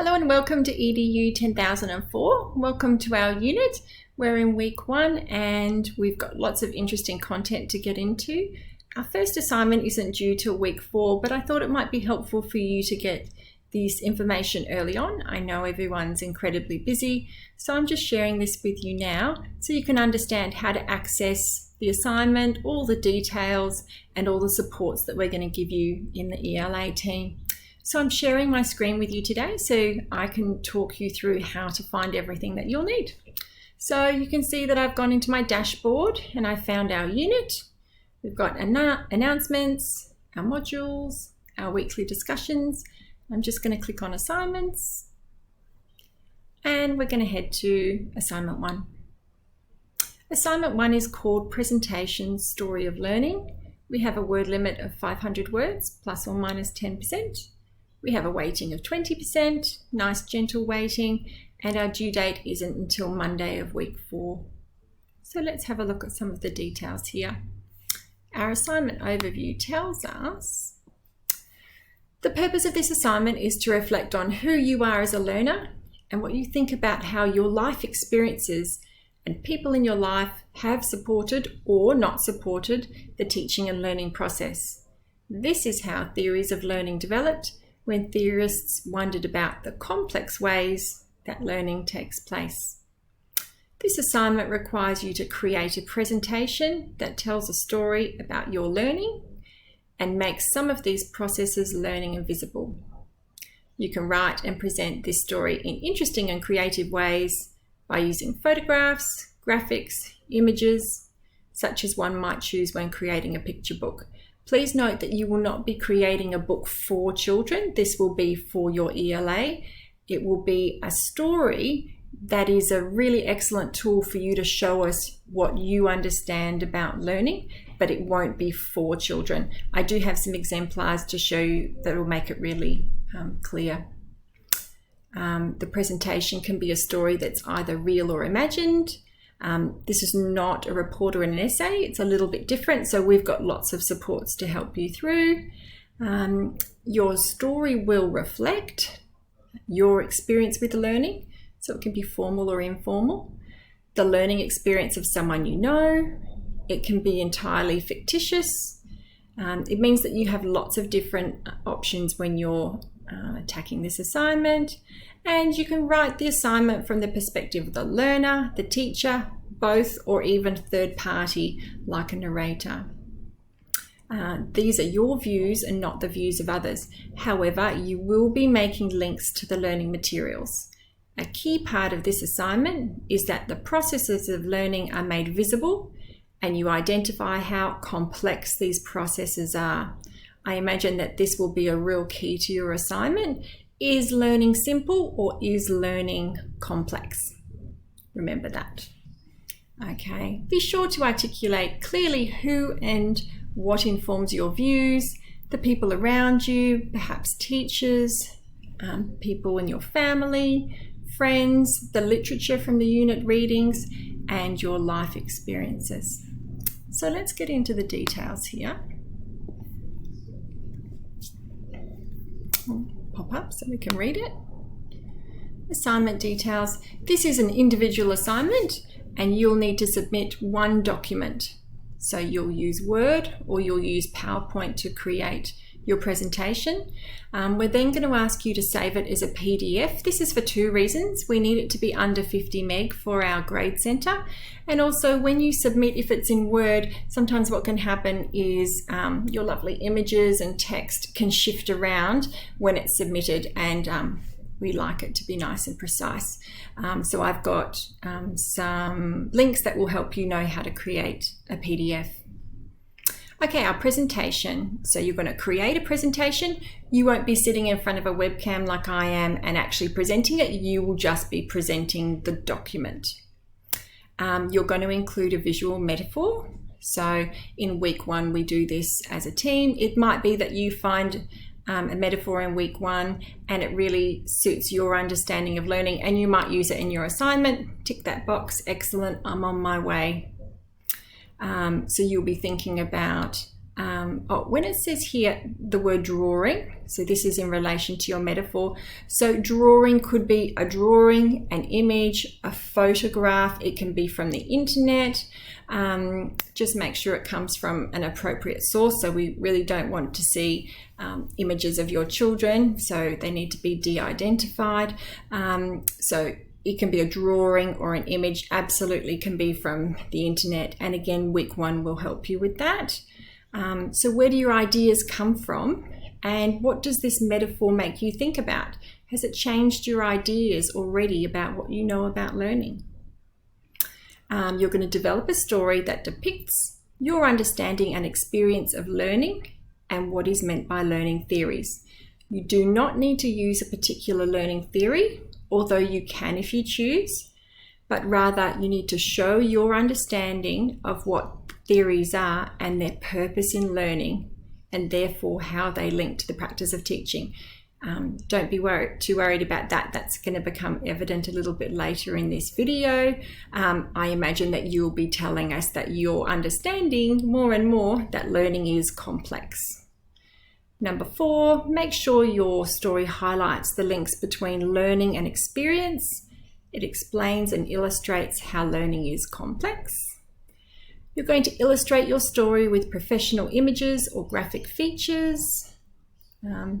Hello and welcome to EDU 10004. Welcome to our unit. We're in week 1 and we've got lots of interesting content to get into. Our first assignment isn't due till week 4, but I thought it might be helpful for you to get this information early on. I know everyone's incredibly busy, so I'm just sharing this with you now so you can understand how to access the assignment, all the details and all the supports that we're going to give you in the ELA team. So I'm sharing my screen with you today so I can talk you through how to find everything that you'll need. So you can see that I've gone into my dashboard and I found our unit. We've got announcements, our modules, our weekly discussions. I'm just going to click on assignments and we're going to head to assignment 1. Assignment 1 is called Presentation Story of Learning. We have a word limit of 500 words plus or minus 10%. We have a weighting of 20%, nice gentle weighting, and our due date isn't until Monday of week 4. So let's have a look at some of the details here. Our assignment overview tells us the purpose of this assignment is to reflect on who you are as a learner and what you think about how your life experiences and people in your life have supported or not supported the teaching and learning process. This is how theories of learning developed when theorists wondered about the complex ways that learning takes place. This assignment requires you to create a presentation that tells a story about your learning and makes some of these processes learning invisible. You can write and present this story in interesting and creative ways by using photographs, graphics, images, such as one might choose when creating a picture book. Please note that you will not be creating a book for children. This will be for your ELA. It will be a story that is a really excellent tool for you to show us what you understand about learning, but it won't be for children. I do have some exemplars to show you that will make it really clear. The presentation can be a story that's either real or imagined. This is not a report or an essay. It's a little bit different, so we've got lots of supports to help you through. Your story will reflect your experience with learning, so it can be formal or informal. The learning experience of someone you know. It can be entirely fictitious. It means that you have lots of different options when you're attacking this assignment, and you can write the assignment from the perspective of the learner, the teacher, both, or even third party like a narrator. These are your views and not the views of others. However, you will be making links to the learning materials. A key part of this assignment is that the processes of learning are made visible and you identify how complex these processes are. I imagine that this will be a real key to your assignment. Is learning simple or is learning complex? Remember that. Okay, be sure to articulate clearly who and what informs your views, the people around you, perhaps teachers, people in your family, friends, the literature from the unit readings, and your life experiences. So let's get into the details here. Pop up so we can read it. Assignment details. This is an individual assignment and you'll need to submit one document. So you'll use Word or you'll use PowerPoint to create your presentation. We're then going to ask you to save it as a PDF. This is for 2 reasons. We need it to be under 50 meg for our grade center. And also when you submit, if it's in Word, sometimes what can happen is your lovely images and text can shift around when it's submitted, and we like it to be nice and precise. So I've got some links that will help you know how to create a PDF. Okay, our presentation. So you're going to create a presentation. You won't be sitting in front of a webcam like I am and actually presenting it. You will just be presenting the document. You're going to include a visual metaphor. So in week 1, we do this as a team. It might be that you find a metaphor in week 1 and it really suits your understanding of learning and you might use it in your assignment. Tick that box. Excellent. I'm on my way. So you'll be thinking about when it says here the word drawing, so this is in relation to your metaphor. So drawing could be a drawing, an image, a photograph. It can be from the internet. Just make sure it comes from an appropriate source. So we really don't want to see images of your children, so they need to be de-identified. So it can be a drawing or an image, absolutely can be from the internet. And again, week 1 will help you with that. So where do your ideas come from? And what does this metaphor make you think about? Has it changed your ideas already about what you know about learning? You're going to develop a story that depicts your understanding and experience of learning and what is meant by learning theories. You do not need to use a particular learning theory, although you can if you choose, but rather you need to show your understanding of what theories are and their purpose in learning, and therefore how they link to the practice of teaching. Don't be too worried about that. That's going to become evident a little bit later in this video. I imagine that you'll be telling us that you're understanding more and more that learning is complex. Number 4, make sure your story highlights the links between learning and experience. It explains and illustrates how learning is complex. You're going to illustrate your story with professional images or graphic features.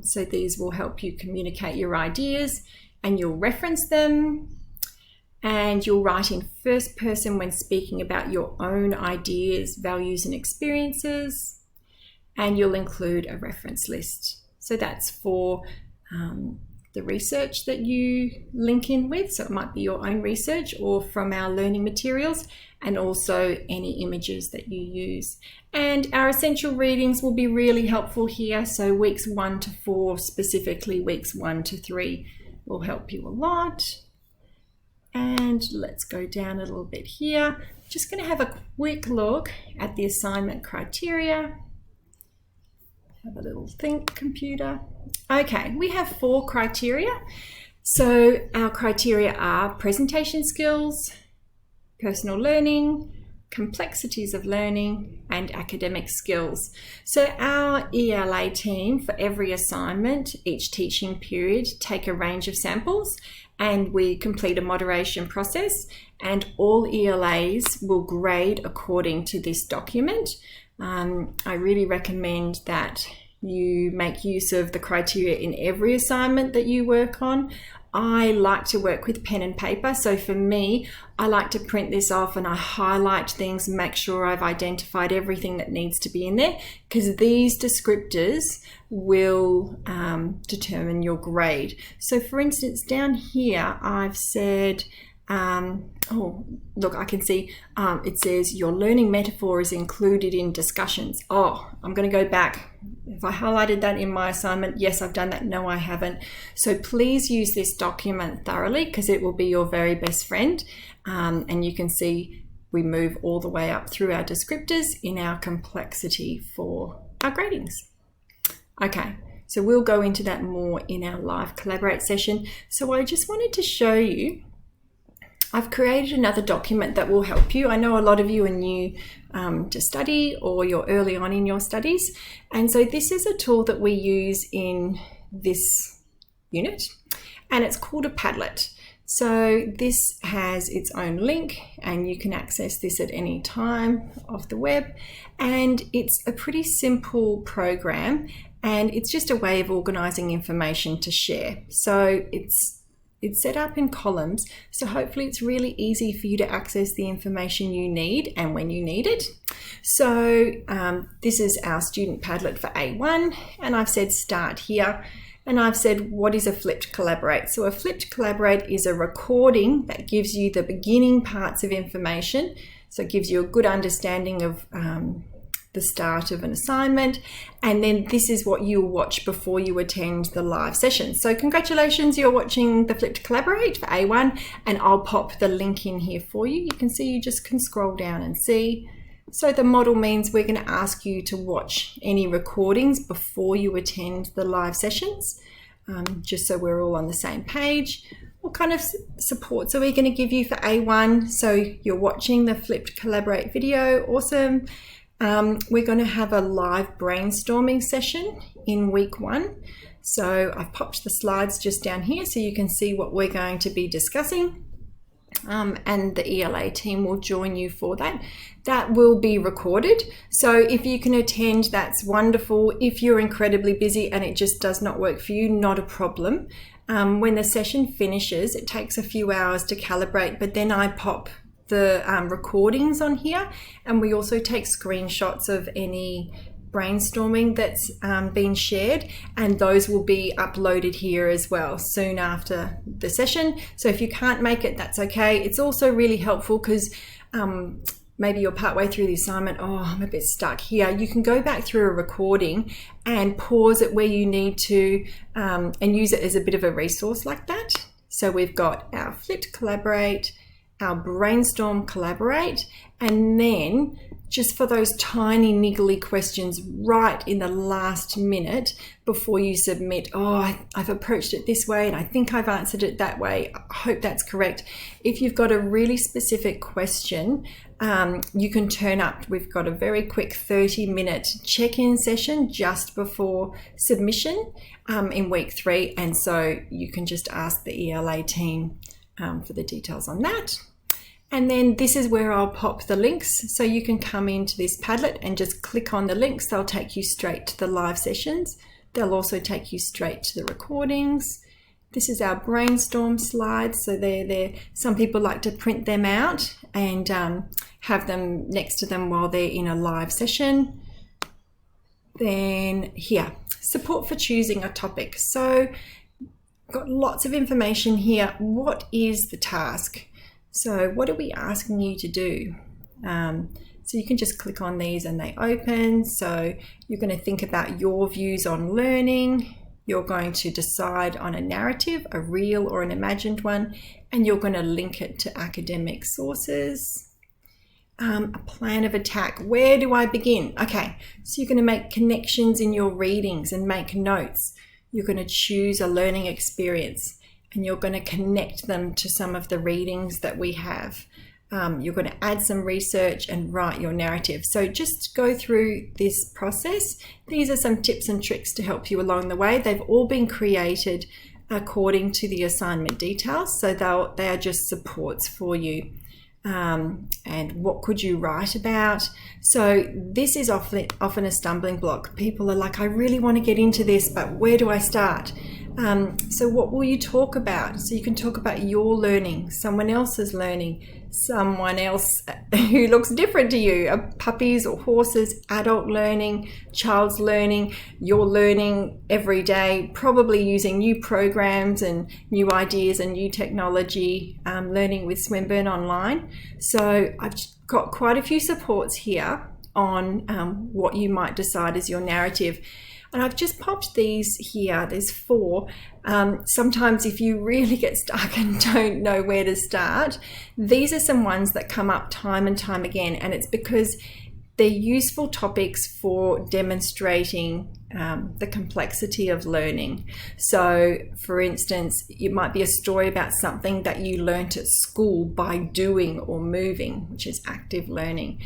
So these will help you communicate your ideas, and you'll reference them. And you'll write in first person when speaking about your own ideas, values, and experiences. And you'll include a reference list. So that's for the research that you link in with. So it might be your own research or from our learning materials, and also any images that you use. And our essential readings will be really helpful here. So weeks 1 to 4, specifically weeks 1 to 3 will help you a lot. And let's go down a little bit here. Just going to have a quick look at the assignment criteria. Have a little think, computer. Okay, we have 4 criteria. So our criteria are presentation skills, personal learning, complexities of learning, and academic skills. So our ELA team, for every assignment, each teaching period, take a range of samples, and we complete a moderation process, and all ELAs will grade according to this document. I really recommend that you make use of the criteria in every assignment that you work on. I like to work with pen and paper, so for me, I like to print this off and I highlight things and make sure I've identified everything that needs to be in there, because these descriptors will determine your grade. So for instance, down here I've said, oh, look, I can see it says your learning metaphor is included in discussions. Oh, I'm going to go back. If I highlighted that in my assignment, yes, I've done that. No, I haven't. So please use this document thoroughly, because it will be your very best friend. And you can see we move all the way up through our descriptors in our complexity for our gradings. Okay, so we'll go into that more in our live Collaborate session. So I just wanted to show you, I've created another document that will help you. I know a lot of you are new to study, or you're early on in your studies. And so this is a tool that we use in this unit, and it's called a Padlet. So this has its own link, and you can access this at any time of the web. And it's a pretty simple program, and it's just a way of organizing information to share. So it's set up in columns, so hopefully it's really easy for you to access the information you need and when you need it. So this is our student Padlet for A1, and I've said start here, and I've said what is a flipped Collaborate. So a flipped Collaborate is a recording that gives you the beginning parts of information, so it gives you a good understanding of the start of an assignment, and then this is what you'll watch before you attend the live session. So congratulations, you're watching the Flipped Collaborate for A1, and I'll pop the link in here for you. You can see, you just can scroll down and see. So the model means we're going to ask you to watch any recordings before you attend the live sessions, just so we're all on the same page. What kind of supports are we going to give you for A1? So you're watching the Flipped Collaborate video, awesome. We're going to have a live brainstorming session in week 1. So I've popped the slides just down here so you can see what we're going to be discussing. And the ELA team will join you for that. That will be recorded. So if you can attend, that's wonderful. If you're incredibly busy and it just does not work for you, not a problem. When the session finishes, it takes a few hours to calibrate, but then I pop the recordings on here, and we also take screenshots of any brainstorming that's been shared, and those will be uploaded here as well soon after the session. So if you can't make it, that's okay. It's also really helpful because maybe you're partway through the assignment, oh, I'm a bit stuck here. You can go back through a recording and pause it where you need to and use it as a bit of a resource like that. So we've got our Flipped Collaborate, our Brainstorm Collaborate, and then just for those tiny niggly questions right in the last minute before you submit, oh, I've approached it this way and I think I've answered it that way. I hope that's correct. If you've got a really specific question, you can turn up. We've got a very quick 30-minute check-in session just before submission in week 3. And so you can just ask the ELA team for the details on that. And then this is where I'll pop the links. So you can come into this Padlet and just click on the links. They'll take you straight to the live sessions. They'll also take you straight to the recordings. This is our brainstorm slides. So they're there. Some people like to print them out and have them next to them while they're in a live session. Then here, support for choosing a topic. So got lots of information here. What is the task? So what are we asking you to do? So you can just click on these and they open. So you're going to think about your views on learning. You're going to decide on a narrative, a real or an imagined one, and you're going to link it to academic sources. A plan of attack. Where do I begin? Okay, so you're going to make connections in your readings and make notes. You're going to choose a learning experience, and you're going to connect them to some of the readings that we have. You're going to add some research and write your narrative. So just go through this process. These are some tips and tricks to help you along the way. They've all been created according to the assignment details. So they are just supports for you. And what could you write about? So this is often a stumbling block. People are like, I really want to get into this, but where do I start? So what will you talk about? So you can talk about your learning, someone else's learning, someone else who looks different to you, puppies or horses, adult learning, child's learning, your learning every day, probably using new programs and new ideas and new technology, learning with Swinburne Online. So I've got quite a few supports here on what you might decide is your narrative. And I've just popped these here. There's 4. Sometimes if you really get stuck and don't know where to start, these are some ones that come up time and time again. And it's because they're useful topics for demonstrating the complexity of learning. So for instance, it might be a story about something that you learnt at school by doing or moving, which is active learning.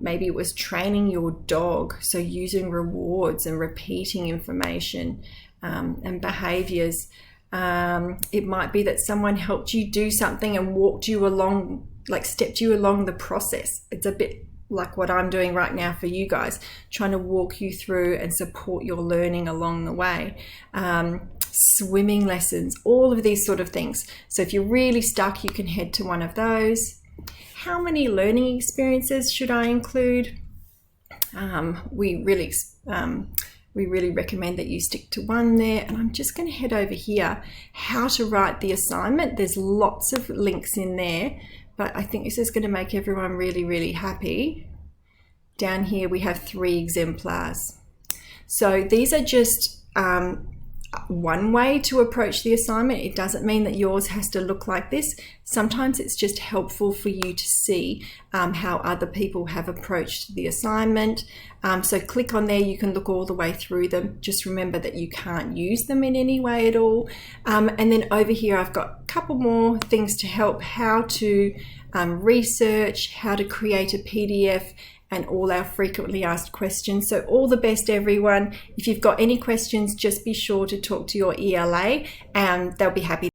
Maybe it was training your dog, so using rewards and repeating information and behaviors. It might be that someone helped you do something and walked you along, like stepped you along the process. It's a bit like what I'm doing right now for you guys, trying to walk you through and support your learning along the way. Swimming lessons, all of these sort of things. So if you're really stuck, you can head to one of those. How many learning experiences should I include? We really recommend that you stick to 1 there. And I'm just going to head over here, how to write the assignment. There's lots of links in there, but I think this is going to make everyone really, really happy. Down here we have 3 exemplars. So these are just one way to approach the assignment. It doesn't mean that yours has to look like this. Sometimes it's just helpful for you to see how other people have approached the assignment. So click on there, you can look all the way through them. Just remember that you can't use them in any way at all. And then over here, I've got a couple more things to help, how to research, how to create a PDF, and all our frequently asked questions. So all the best, everyone. If you've got any questions, just be sure to talk to your ELA and they'll be happy